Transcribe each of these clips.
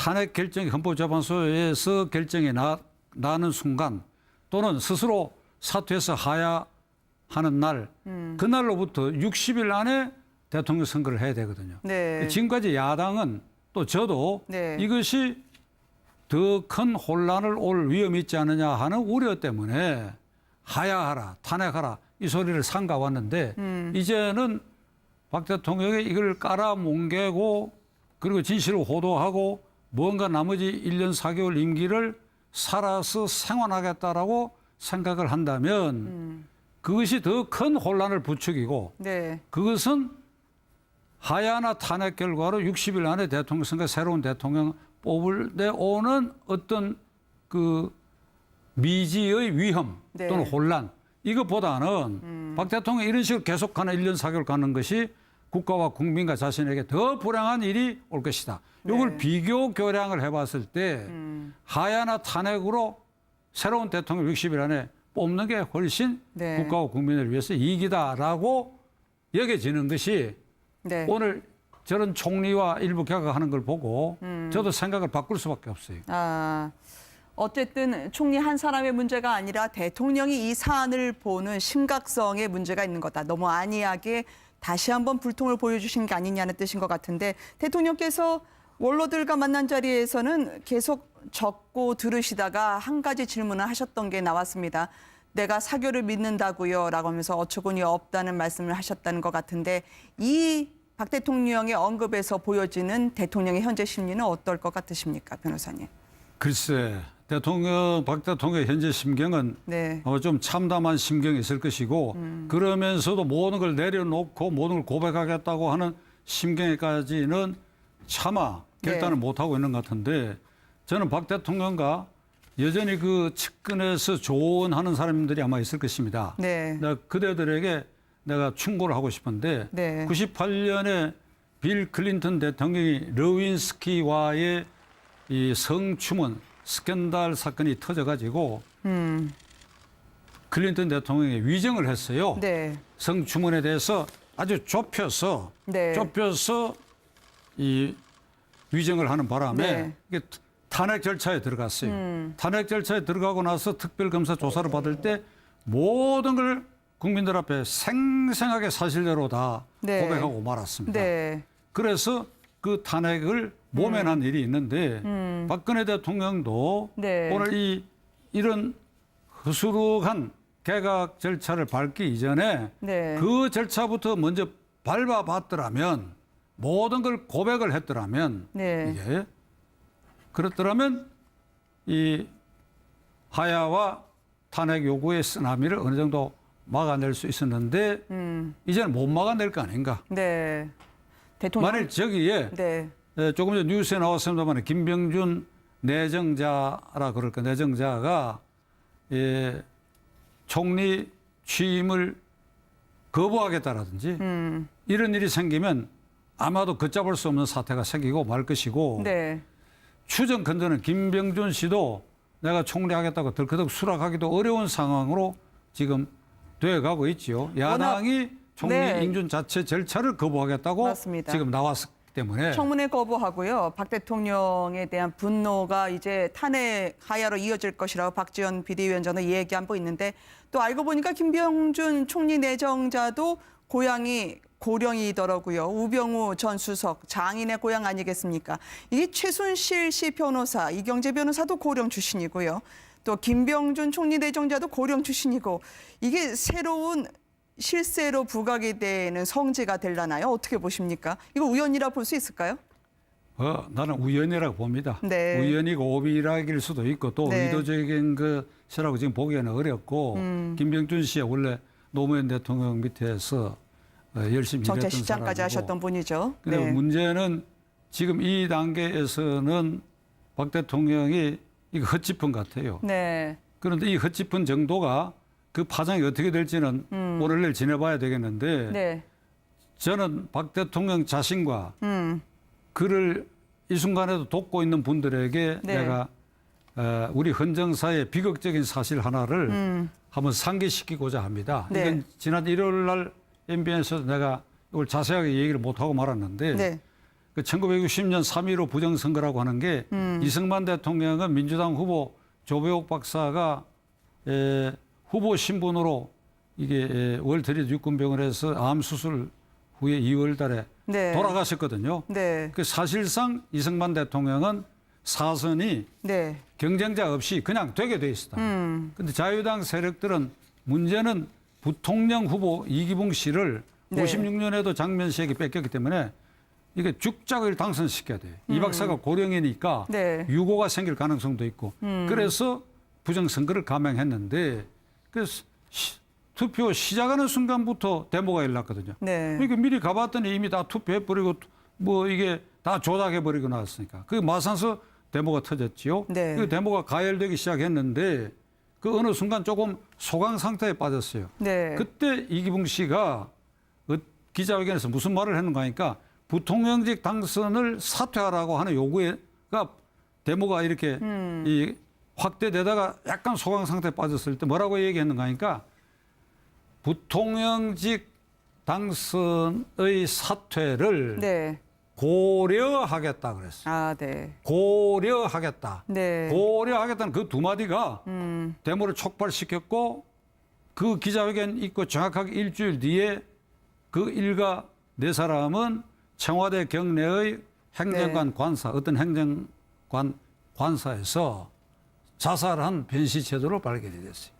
탄핵 결정이 헌법재판소에서 결정이 나는 순간 또는 스스로 사퇴해서 하야하는 날 그날로부터 60일 안에 대통령 선거를 해야 되거든요. 네. 지금까지 야당은 또 저도 네. 이것이 더 큰 혼란을 올 위험이 있지 않느냐 하는 우려 때문에 하야하라, 탄핵하라 이 소리를 삼가왔는데 이제는 박 대통령이 이걸 깔아뭉개고 그리고 진실을 호도하고 뭔가 나머지 1년 4개월 임기를 살아서 생활하겠다라고 생각을 한다면 그것이 더 큰 혼란을 부추기고 네. 그것은 하야나 탄핵 결과로 60일 안에 대통령 선거 새로운 대통령 뽑을 때 오는 어떤 그 미지의 위험 또는 네. 혼란 이것보다는 박 대통령이 이런 식으로 계속하는 1년 4개월 가는 것이 국가와 국민과 자신에게 더 불행한 일이 올 것이다. 이걸 네. 비교 교량을 해봤을 때 하야나 탄핵으로 새로운 대통령 60일 안에 뽑는 게 훨씬 네. 국가와 국민을 위해서 이익이다라고 여겨지는 것이 네. 오늘 저런 총리와 일부 개각하는 걸 보고 저도 생각을 바꿀 수밖에 없어요. 아, 어쨌든 총리 한 사람의 문제가 아니라 대통령이 이 사안을 보는 심각성의 문제가 있는 거다. 너무 안이하게 다시 한번 불통을 보여주신 게 아니냐는 뜻인 것 같은데 대통령께서 원로들과 만난 자리에서는 계속 적고 들으시다가 한 가지 질문을 하셨던 게 나왔습니다. 내가 사교를 믿는다고요 라고 하면서 어처구니 없다는 말씀을 하셨다는 것 같은데 이 박 대통령의 언급에서 보여지는 대통령의 현재 심리는 어떨 것 같으십니까, 변호사님? 글쎄, 박 대통령의 현재 심경은 네. 좀 참담한 심경이 있을 것이고 그러면서도 모든 걸 내려놓고 모든 걸 고백하겠다고 하는 심경에까지는 차마 결단을 네. 못하고 있는 것 같은데 저는 박 대통령과 여전히 그 측근에서 조언하는 사람들이 아마 있을 것입니다. 네. 그대들에게 내가 충고를 하고 싶은데 네. 98년에 빌 클린턴 대통령이 러윈스키와의 이 성추문 스캔들 사건이 터져가지고 클린턴 대통령이 위정을 했어요. 네. 성추문에 대해서 아주 좁혀서 네. 이 위정을 하는 바람에 네. 이게 탄핵 절차에 들어갔어요. 탄핵 절차에 들어가고 나서 특별검사 조사를 받을 때 모든 걸 국민들 앞에 생생하게 사실대로 다 네. 고백하고 말았습니다. 네. 그래서 그 탄핵을 모면한 일이 있는데 박근혜 대통령도 네. 오늘 이런 허술한 개각 절차를 밟기 이전에 네. 그 절차부터 먼저 밟아봤더라면 모든 걸 고백을 했더라면 네. 이게 그렇더라면 이 하야와 탄핵 요구의 쓰나미를 어느 정도 막아낼 수 있었는데 이제는 못 막아낼 거 아닌가. 네. 대통령. 만일 저기에 네. 조금 전 뉴스에 나왔습니다만 김병준 내정자라 그럴까 내정자가 총리 취임을 거부하겠다라든지 이런 일이 생기면 아마도 걷잡을 수 없는 사태가 생기고 말 것이고 네. 추정 건드는 김병준 씨도 내가 총리하겠다고 덜커덕 수락하기도 어려운 상황으로 지금 되어가고 있지요. 야당이 총리 네. 인준 자체 절차를 거부하겠다고 맞습니다. 지금 나왔기 때문에 청문회 거부하고요. 박 대통령에 대한 분노가 이제 탄핵 하야로 이어질 것이라고 박지원 비대위원장은 얘기하고 있는데 또 알고 보니까 김병준 총리 내정자도 고향이 고령이더라고요. 우병우 전 수석 장인의 고향 아니겠습니까? 이게 최순실 씨 변호사, 이경재 변호사도 고령 출신이고요. 또 김병준 총리 내정자도 고령 출신이고 이게 새로운 실세로 부각이 되는 성지가 되려나요? 어떻게 보십니까? 이거 우연이라 볼 수 있을까요? 나는 우연이라고 봅니다. 네. 우연이고 오비락일 수도 있고 또 네. 의도적인 것이라고 지금 보기에는 어렵고 김병준 씨가 원래 노무현 대통령 밑에서 열심히 일했던 정책실장까지 사람이고 하셨던 분이죠. 근데 네. 문제는 지금 이 단계에서는 박 대통령이 이거 헛짚은 것 같아요. 네. 그런데 이 헛짚은 정도가 그 파장이 어떻게 될지는 오늘 내일 지내봐야 되겠는데 네. 저는 박 대통령 자신과 그를 이 순간에도 돕고 있는 분들에게 네. 내가 우리 헌정사의 비극적인 사실 하나를 한번 상기시키고자 합니다. 네. 이건 지난 일요일 날 MBN에서 내가 이걸 자세하게 얘기를 못하고 말았는데 네. 그 1960년 3.15 부정선거라고 하는 게 이승만 대통령은 민주당 후보 조배옥 박사가 후보 신분으로 이게 월트리트 육군병원에서 암 수술 후에 2월 달에 네. 돌아가셨거든요. 네. 그 사실상 이승만 대통령은 사선이 네. 경쟁자 없이 그냥 되게 돼 있었다. 근데 자유당 세력들은 문제는 부통령 후보 이기붕 씨를 네. 56년에도 장면식이 뺏겼기 때문에 이게 죽작을 당선시켜야 돼. 이 박사가 고령이니까 네. 유고가 생길 가능성도 있고. 그래서 부정선거를 감행했는데 그래서 투표 시작하는 순간부터 데모가 일어났거든요. 네. 그러니까 미리 가봤더니 이미 다 투표해버리고 뭐 이게 다 조작해버리고 나왔으니까. 그 마산서 데모가 터졌지요. 네. 그 데모가 가열되기 시작했는데 그 어느 순간 조금 소강 상태에 빠졌어요. 네. 그때 이기붕 씨가 기자회견에서 무슨 말을 했는가 하니까 부통령직 당선을 사퇴하라고 하는 요구가 데모가 이렇게 이 확대되다가 약간 소강 상태에 빠졌을 때 뭐라고 얘기했는가 하니까 부통령직 당선의 사퇴를 네. 고려하겠다 그랬어요. 아, 네. 고려하겠다. 네. 고려하겠다는 그 두 마디가 데모를 촉발시켰고 그 기자회견 있고 정확하게 일주일 뒤에 그 일가 네 사람은 청와대 경내의 행정관 네. 관사, 어떤 행정관 관사에서 자살한 변시체도로 발견이 됐어요.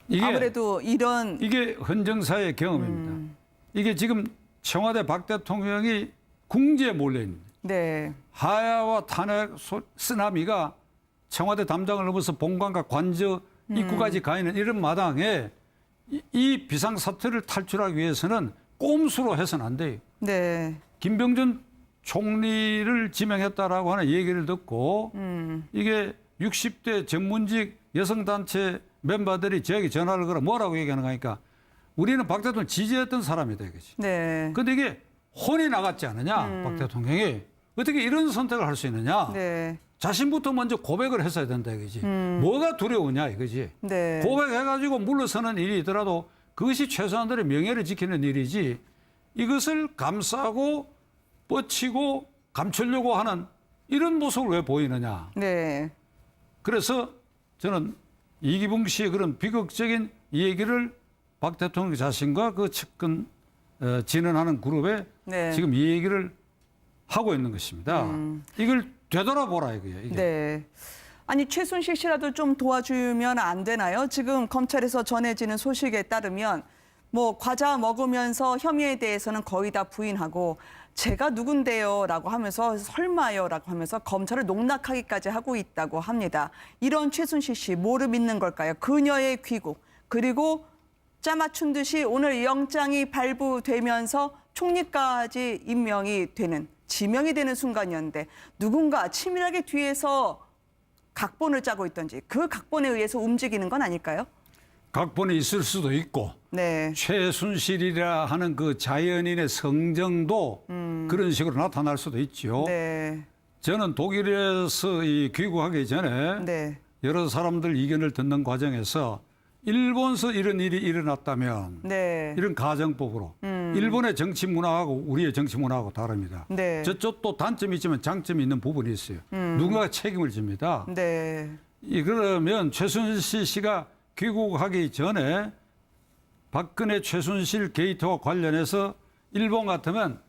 이게 아무래도 이게 헌정사의 경험입니다. 이게 지금 청와대 박 대통령이 궁지에 몰려 있는 네. 하야와 탄핵 쓰나미가 청와대 담장을 넘어서 본관과 관저 입구까지 가 있는 이런 마당에 이 비상사태를 탈출하기 위해서는 꼼수로 해서는 안 돼요. 네. 김병준 총리를 지명했다라고 하는 얘기를 듣고 이게 60대 전문직 여성단체 멤버들이 저에게 전화를 걸어 뭐라고 얘기하는가 하니까 우리는 박 대통령 지지했던 사람이다 이거지. 네. 근데 이게 혼이 나갔지 않느냐 박 대통령이 어떻게 이런 선택을 할 수 있느냐. 네. 자신부터 먼저 고백을 했어야 된다 이거지. 뭐가 두려우냐 이거지. 네. 고백해가지고 물러서는 일이더라도 그것이 최소한들의 명예를 지키는 일이지 이것을 감싸고 뻗치고 감추려고 하는 이런 모습을 왜 보이느냐. 네. 그래서 저는 이기붕 씨의 그런 비극적인 얘기를 박 대통령 자신과 그 측근 진언하는 그룹에 네. 지금 이 얘기를 하고 있는 것입니다. 이걸 되돌아보라 이거예요. 이게. 네. 아니 최순실 씨라도 좀 도와주면 안 되나요? 지금 검찰에서 전해지는 소식에 따르면 뭐 과자 먹으면서 혐의에 대해서는 거의 다 부인하고 제가 누군데요라고 하면서 설마요라고 하면서 검찰을 농락하기까지 하고 있다고 합니다. 이런 최순실 씨 뭐를 믿는 걸까요? 그녀의 귀국 그리고 짜맞춘 듯이 오늘 영장이 발부되면서 총리까지 임명이 되는 지명이 되는 순간이었는데 누군가 치밀하게 뒤에서 각본을 짜고 있던지 그 각본에 의해서 움직이는 건 아닐까요? 각본이 있을 수도 있고 네. 최순실이라 하는 그 자연인의 성정도 그런 식으로 나타날 수도 있죠. 네. 저는 독일에서 이 귀국하기 전에 네. 여러 사람들 이견을 듣는 과정에서 일본에서 이런 일이 일어났다면 네. 이런 가정법으로 일본의 정치 문화하고 우리의 정치 문화하고 다릅니다. 네. 저쪽도 단점이 있지만 장점이 있는 부분이 있어요. 누군가가 책임을 집니다. 네. 그러면 최순실 씨가 귀국하기 전에 박근혜 최순실 게이트와 관련해서 일본 같으면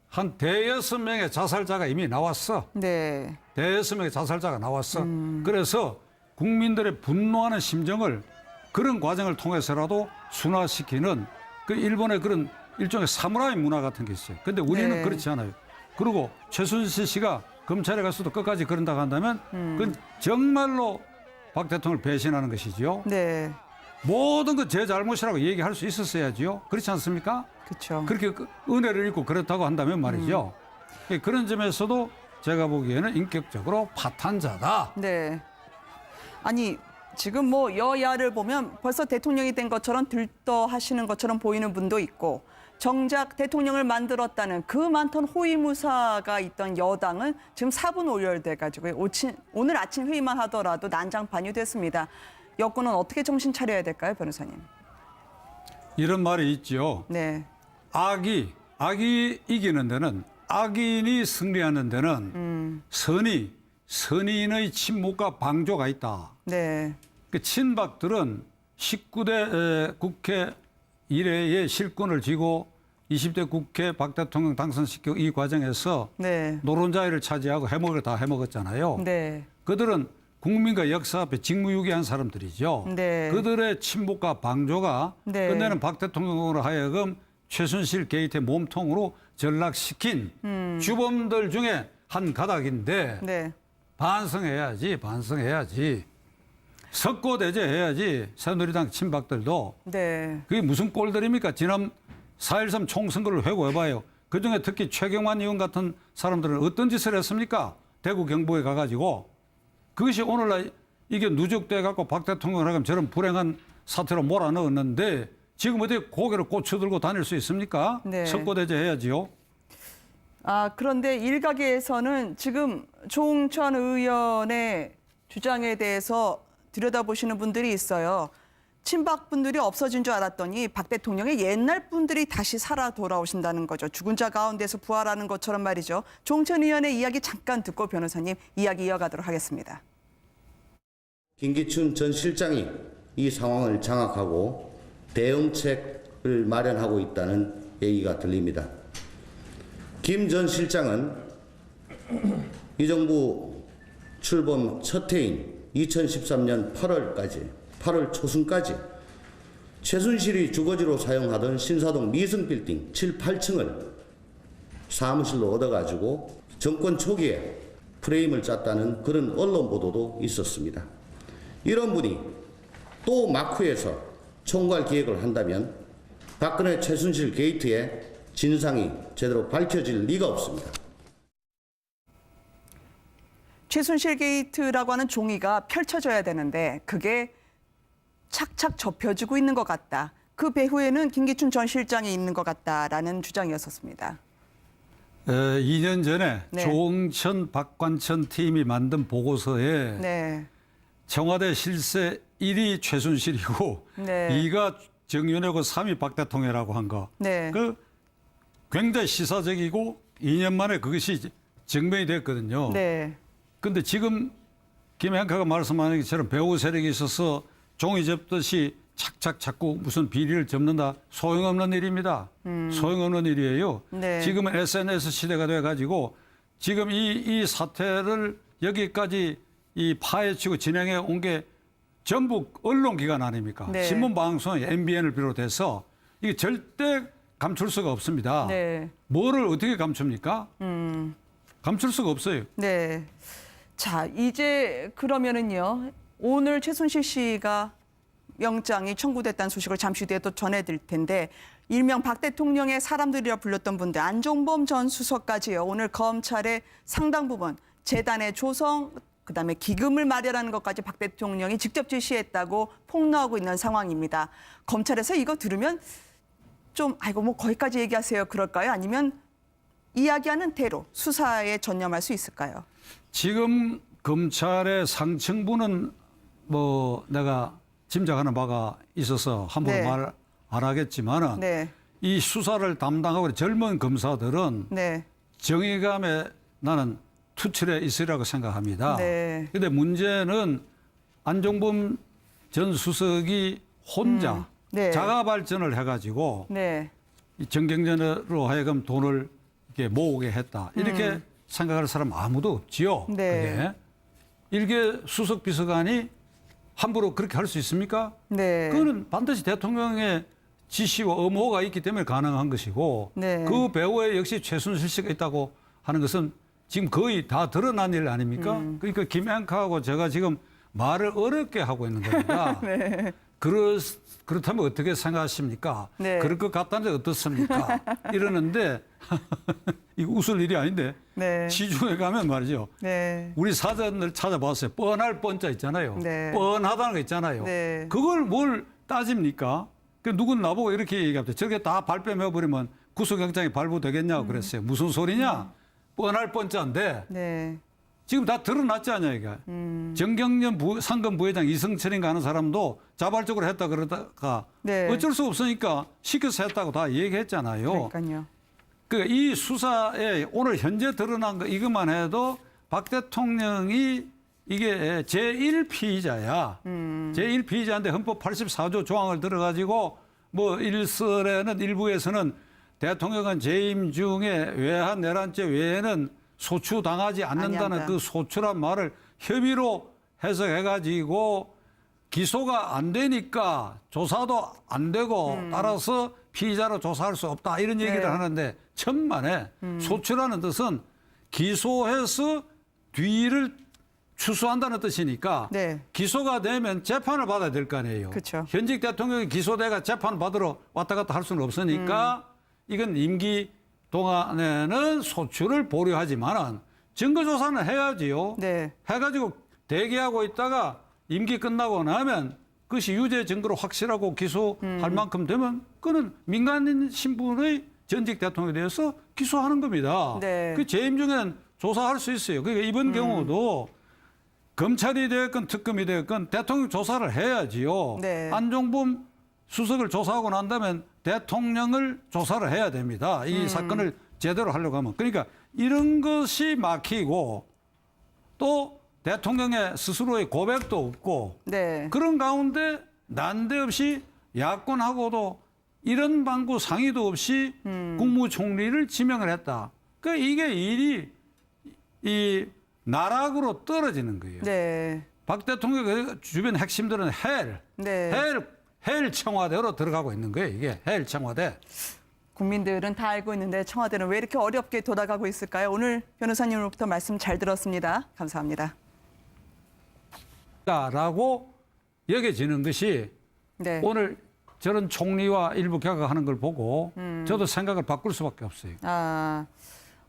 한 대여섯 명의 자살자가 이미 나왔어. 네. 대여섯 명의 자살자가 나왔어. 그래서 국민들의 분노하는 심정을 그런 과정을 통해서라도 순화시키는 그 일본의 그런 일종의 사무라이 문화 같은 게 있어요. 근데 우리는 네. 그렇지 않아요. 그리고 최순실 씨가 검찰에 갔어도 끝까지 그런다고 한다면 그건 정말로 박 대통령을 배신하는 것이지요. 네. 모든 건 제 잘못이라고 얘기할 수 있었어야지요. 그렇지 않습니까? 그렇죠. 그렇게 은혜를 잊고 그렇다고 한다면 말이죠. 그런 점에서도 제가 보기에는 인격적으로 파탄자다. 네. 아니 지금 뭐 여야를 보면 벌써 대통령이 된 것처럼 들떠하시는 것처럼 보이는 분도 있고 정작 대통령을 만들었다는 그 많던 호위무사가 있던 여당은 지금 4분 오열돼 가지고 오늘 아침 회의만 하더라도 난장판이 됐습니다. 여권은 어떻게 정신 차려야 될까요, 변호사님? 이런 말이 있죠. 네. 악이 이기는 데는 악인이 승리하는 데는 선의인의 침묵과 방조가 있다. 네. 그 친박들은 19대 국회 이래의 실권을 쥐고 20대 국회 박 대통령 당선시키고 이 과정에서 네. 노론자리를 차지하고 해먹을 다 해먹었잖아요. 네. 그들은 국민과 역사 앞에 직무유기한 사람들이죠. 네. 그들의 침묵과 방조가 네. 끝내는 박 대통령으로 하여금 최순실 게이트의 몸통으로 전락시킨 주범들 중에 한 가닥인데 네. 반성해야지. 석고대죄해야지. 새누리당 친박들도. 네. 그게 무슨 꼴들입니까? 지난 4.13 총선거를 회고해봐요. 그중에 특히 최경환 의원 같은 사람들은 어떤 짓을 했습니까? 대구 경북에 가가지고. 그것이 오늘날 이게 누적돼 갖고 박 대통령을 하면 저런 불행한 사태로 몰아넣었는데 지금 어디 고개를 꽂혀들고 다닐 수 있습니까? 네. 석고대죄해야지요. 그런데 일각에서는 지금 조응천 의원의 주장에 대해서 들여다보시는 분들이 있어요. 친박 분들이 없어진 줄 알았더니 박 대통령의 옛날 분들이 다시 살아 돌아오신다는 거죠. 죽은 자 가운데서 부활하는 것처럼 말이죠. 조응천 의원의 이야기 잠깐 듣고 변호사님 이야기 이어가도록 하겠습니다. 김기춘 전 실장이 이 상황을 장악하고 대응책을 마련하고 있다는 얘기가 들립니다. 김 전 실장은 이 정부 출범 첫 해인 2013년 8월 초순까지 최순실이 주거지로 사용하던 신사동 미승빌딩 7, 8층을 사무실로 얻어가지고 정권 초기에 프레임을 짰다는 그런 언론 보도도 있었습니다. 이런 분이 또 막후에서 총괄 기획을 한다면 박근혜 최순실 게이트의 진상이 제대로 밝혀질 리가 없습니다. 최순실 게이트라고 하는 종이가 펼쳐져야 되는데 그게 착착 접혀지고 있는 것 같다. 그 배후에는 김기춘 전 실장이 있는 것 같다라는 주장이었었습니다. 2년 전에 네. 조응천, 박관천 팀이 만든 보고서에 네. 청와대 실세 1위 최순실이고 네. 2위가 정윤회고 3위 박 대통령이라고 한 거. 네. 그 굉장히 시사적이고 2년 만에 그것이 증명이 됐거든요. 네. 그런데 지금 김행카가 말씀하는 것처럼 배후 세력이 있어서 종이 접듯이 착착 자꾸 무슨 비리를 접는다. 소용없는 일입니다. 소용없는 일이에요. 네. 지금은 SNS 시대가 돼가지고 지금 이 사태를 여기까지 이 파헤치고 진행해 온 게 전부 언론기관 아닙니까? 네. 신문방송, MBN을 비롯해서 이게 절대 감출 수가 없습니다. 네. 뭐를 어떻게 감춥니까? 감출 수가 없어요. 네. 자, 이제 그러면은요. 오늘 최순실 씨가 영장이 청구됐다는 소식을 잠시 뒤에 또 전해드릴 텐데 일명 박 대통령의 사람들이라 불렸던 분들 안종범 전 수석까지요. 오늘 검찰의 상당 부분 재단의 조성 그다음에 기금을 마련하는 것까지 박 대통령이 직접 지시했다고 폭로하고 있는 상황입니다. 검찰에서 이거 들으면 좀 아이고 뭐 거기까지 얘기하세요 그럴까요? 아니면 이야기하는 대로 수사에 전념할 수 있을까요? 지금 검찰의 상층부는 뭐 내가 짐작하는 바가 있어서 함부로 네. 말 안 하겠지만은 네. 이 수사를 담당하고 있는 젊은 검사들은 네. 정의감에 나는 투철해 있으리라고 생각합니다. 네. 그런데 문제는 안종범 전 수석이 혼자 네. 자가 발전을 해가지고 네. 이 정경련으로 하여금 돈을 이렇게 모으게 했다. 이렇게 생각할 사람 아무도 없지요. 네. 그게. 일개 수석 비서관이 함부로 그렇게 할 수 있습니까? 네. 그거는 반드시 대통령의 지시와 의무가 있기 때문에 가능한 것이고 네. 그 배후에 역시 최순실 씨가 있다고 하는 것은 지금 거의 다 드러난 일 아닙니까? 그러니까 김앵카하고 제가 지금 말을 어렵게 하고 있는 겁니다. 네. 그렇다면 어떻게 생각하십니까? 네. 그럴 것 같다는데 어떻습니까? 이러는데 이거 웃을 일이 아닌데 네. 시중에 가면 말이죠. 네. 우리 사전을 찾아봤어요. 뻔할 뻔자 있잖아요. 네. 뻔하다는 거 있잖아요. 네. 그걸 뭘 따집니까? 그 누군 나보고 이렇게 얘기합니다. 저게 다 발뺌해버리면 구속영장이 발부되겠냐고 그랬어요. 무슨 소리냐? 뻔할 뻔자인데 네. 지금 다 드러났지 않냐 이게. 정경련 상금 부회장 이승철인가 하는 사람도 자발적으로 했다 그러다가 네. 어쩔 수 없으니까 시켜서 했다고 다 얘기했잖아요. 그러니까요. 이 수사에 오늘 현재 드러난 거 이것만 해도 박 대통령이 이게 제1피의자야. 제1피의자인데 헌법 84조 조항을 들어가지고 뭐 일설에는 일부에서는 대통령은 재임 중에 외환 내란죄 외에는 소추당하지 않는다는 아니한다. 그 소추란 말을 협의로 해석해가지고 기소가 안 되니까 조사도 안 되고 따라서 피의자로 조사할 수 없다 이런 얘기를 네. 하는데 천만에 소추라는 뜻은 기소해서 뒤를 추수한다는 뜻이니까 네. 기소가 되면 재판을 받아야 될 거 아니에요. 그쵸. 현직 대통령이 기소돼가 재판 받으러 왔다 갔다 할 수는 없으니까 이건 임기 동안에는 소추를 보류하지만은 증거조사는 해야지요. 네. 해가지고 대기하고 있다가 임기 끝나고 나면 그것이 유죄 증거로 확실하고 기소할 만큼 되면 그는 민간인 신분의 전직 대통령에 대해서 기소하는 겁니다. 네. 그 재임 중에는 조사할 수 있어요. 그러니까 이번 경우도 검찰이 되었건 특검이 되었건 대통령 조사를 해야지요. 네. 안종범 수석을 조사하고 난 다음엔 대통령을 조사를 해야 됩니다. 이 사건을 제대로 하려고 하면. 그러니까 이런 것이 막히고 또 대통령의 스스로의 고백도 없고 네. 그런 가운데 난데없이 야권하고도 이런 방구 상의도 없이 국무총리를 지명을 했다. 그러니까 이게 일이 이 나락으로 떨어지는 거예요. 네. 박 대통령 주변 핵심들은 네. 헬 청와대로 들어가고 있는 거예요. 이게 헬 청와대. 국민들은 다 알고 있는데 청와대는 왜 이렇게 어렵게 돌아가고 있을까요? 오늘 변호사님으로부터 말씀 잘 들었습니다. 감사합니다. 라고 여겨지는 것이 네. 오늘 저런 총리와 일부 격악하는 걸 보고 저도 생각을 바꿀 수밖에 없어요. 아,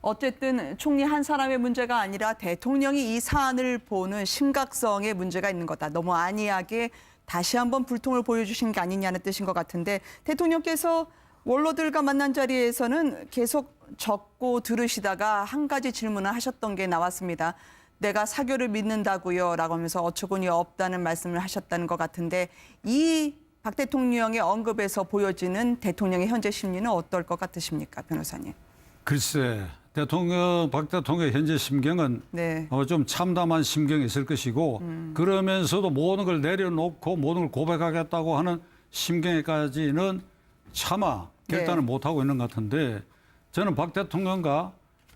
어쨌든 총리 한 사람의 문제가 아니라 대통령이 이 사안을 보는 심각성의 문제가 있는 거다. 너무 안이하게 다시 한번 불통을 보여주신 게 아니냐는 뜻인 것 같은데 대통령께서 원로들과 만난 자리에서는 계속 적고 들으시다가 한 가지 질문을 하셨던 게 나왔습니다. 내가 사교를 믿는다고요 라고 하면서 어처구니 없다는 말씀을 하셨다는 것 같은데 이 박 대통령의 언급에서 보여지는 대통령의 현재 심리는 어떨 것 같으십니까, 변호사님? 글쎄, 박 대통령의 현재 심경은 네. 좀 참담한 심경이 있을 것이고 그러면서도 모든 걸 내려놓고 모든 걸 고백하겠다고 하는 심경에까지는 차마 결단을 네. 못하고 있는 것 같은데 저는 박 대통령과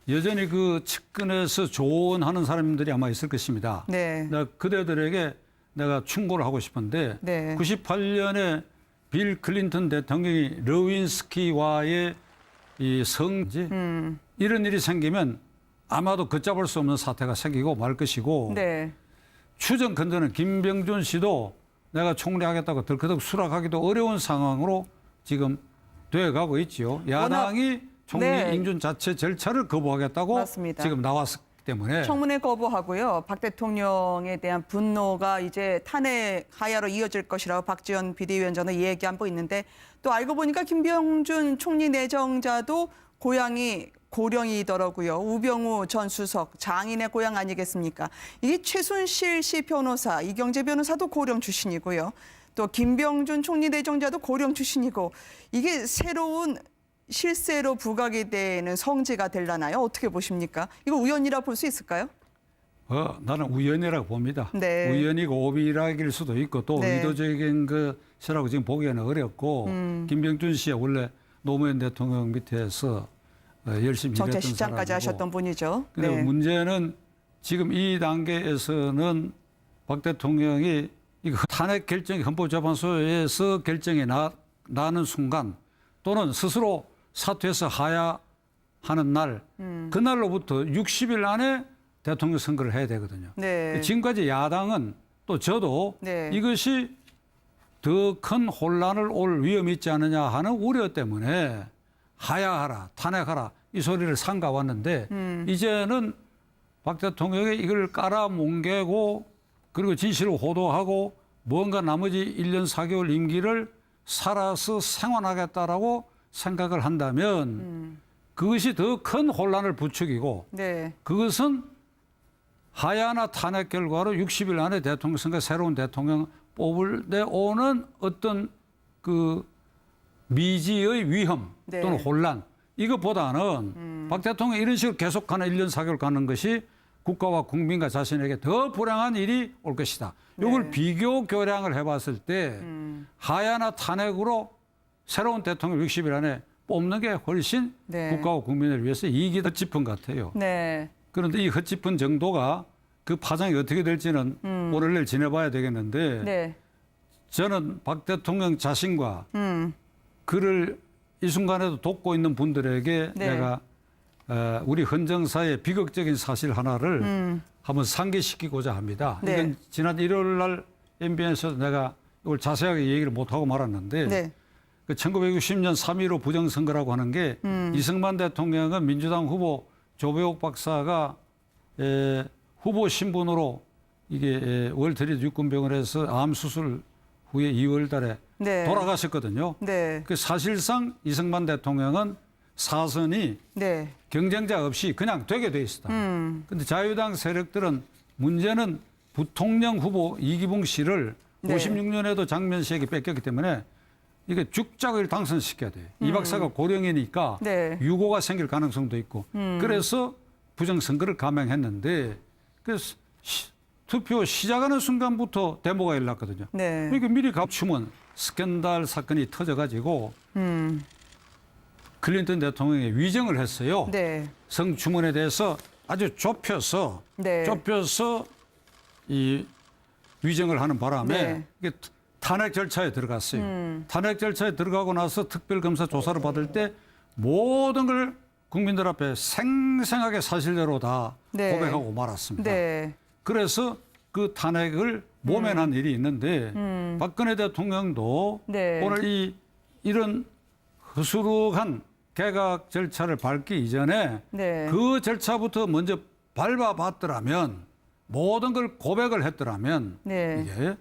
여전히 그 측근에서 조언하는 사람들이 아마 있을 것입니다. 네. 내가 그대들에게 내가 충고를 하고 싶은데 네. 98년에 빌 클린턴 대통령이 러윈스키와의 이 성지 이런 일이 생기면 아마도 걷잡을 수 없는 사태가 생기고 말 것이고 네. 추정 건드는 김병준 씨도 내가 총리하겠다고 덜커덕 수락하기도 어려운 상황으로 지금 되어가고 있지요. 야당이 총리 네. 인준 자체 절차를 거부하겠다고 맞습니다. 지금 나왔기 때문에 청문회 거부하고요. 박 대통령에 대한 분노가 이제 탄핵 하야로 이어질 것이라고 박지원 비대위원장은 얘기한 바 있는데 또 알고 보니까 김병준 총리 내정자도 고향이 고령이더라고요. 우병우 전 수석 장인의 고향 아니겠습니까? 이 최순실 씨 변호사, 이경재 변호사도 고령 출신이고요. 또 김병준 총리 내정자도 고령 출신이고 이게 새로운 실세로 부각이 되는 성지가 되려나요? 어떻게 보십니까? 이거 우연이라 볼 수 있을까요? 나는 우연이라고 봅니다. 네. 우연이고 오비락일 수도 있고 또 네. 의도적인 것이라고 지금 보기에는 어렵고 김병준 씨가 원래 노무현 대통령 밑에서 열심히 일했던 정책실장까지 사람이고. 하셨던 분이죠. 근데 네. 문제는 지금 이 단계에서는 박 대통령이 이거 탄핵 결정이 헌법재판소에서 결정이 나는 순간 또는 스스로 사퇴해서 하야하는 날 그날로부터 60일 안에 대통령 선거를 해야 되거든요. 네. 지금까지 야당은 또 저도 네. 이것이 더 큰 혼란을 올 위험이 있지 않느냐 하는 우려 때문에 하야하라, 탄핵하라 이 소리를 삼가왔는데 이제는 박 대통령이 이걸 깔아뭉개고 그리고 진실을 호도하고 뭔가 나머지 1년 4개월 임기를 살아서 생활하겠다라고 생각을 한다면 그것이 더 큰 혼란을 부추기고 네. 그것은 하야나 탄핵 결과로 60일 안에 대통령 선거 새로운 대통령 뽑을 때 오는 어떤 그 미지의 위험 네. 또는 혼란 이것보다는 박 대통령이 이런 식으로 계속하는 1년 4개월 가는 것이 국가와 국민과 자신에게 더 불행한 일이 올 것이다. 이걸 네. 비교 교량을 해봤을 때 하야나 탄핵으로 새로운 대통령 60일 안에 뽑는 게 훨씬 네. 국가와 국민을 위해서 이익이 더 짚은 것 같아요. 네. 그런데 이 헛짚은 정도가 그 파장이 어떻게 될지는 오늘 내일 지내봐야 되겠는데 네. 저는 박 대통령 자신과 그를 이 순간에도 돕고 있는 분들에게 네. 내가 우리 헌정사의 비극적인 사실 하나를 한번 상기시키고자 합니다. 네. 이건 지난 일요일 날 MBN에서도 내가 이걸 자세하게 얘기를 못하고 말았는데 네. 그 1960년 3.15 부정선거라고 하는 게 이승만 대통령은 민주당 후보 조배옥 박사가 후보 신분으로 이게 월트리트 육군병원에서 암 수술 후에 2월 달에 네. 돌아가셨거든요. 네. 그 사실상 이승만 대통령은 사선이 네. 경쟁자 없이 그냥 되게 돼 있었다. 그런데 자유당 세력들은 문제는 부통령 후보 이기붕 씨를 네. 56년에도 장면 씨에게 뺏겼기 때문에 이게 죽작을 당선시켜야 돼요. 이 박사가 고령이니까 네. 유고가 생길 가능성도 있고 그래서 부정선거를 감행했는데 그래서 투표 시작하는 순간부터 데모가 일어났거든요. 네. 그러니까 미리 감추면 스캔들 사건이 터져가지고 클린턴 대통령이 위정을 했어요. 네. 성추문에 대해서 아주 좁혀서 네. 이 위정을 하는 바람에 네. 이게 탄핵 절차에 들어갔어요. 탄핵 절차에 들어가고 나서 특별검사 조사를 받을 때 모든 걸 국민들 앞에 생생하게 사실대로 다 네. 고백하고 말았습니다. 네. 그래서 그 탄핵을 모면한 일이 있는데 박근혜 대통령도 네. 오늘 이런 허술한 개각 절차를 밟기 이전에 네. 그 절차부터 먼저 밟아봤더라면 모든 걸 고백을 했더라면 네. 이게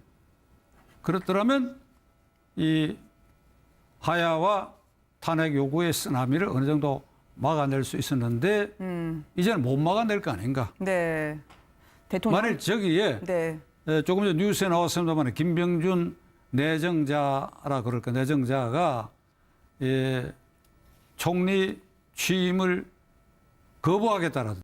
그렇더라면 이 하야와 탄핵 요구의 쓰나미를 어느 정도 막아낼 수 있었는데 이제는 못 막아낼 거 아닌가. 네. 대통령. 만일 저기에 네. 조금 전 뉴스에 나왔습니다만 김병준 내정자라 그럴까 내정자가 총리 취임을 거부하겠다라든지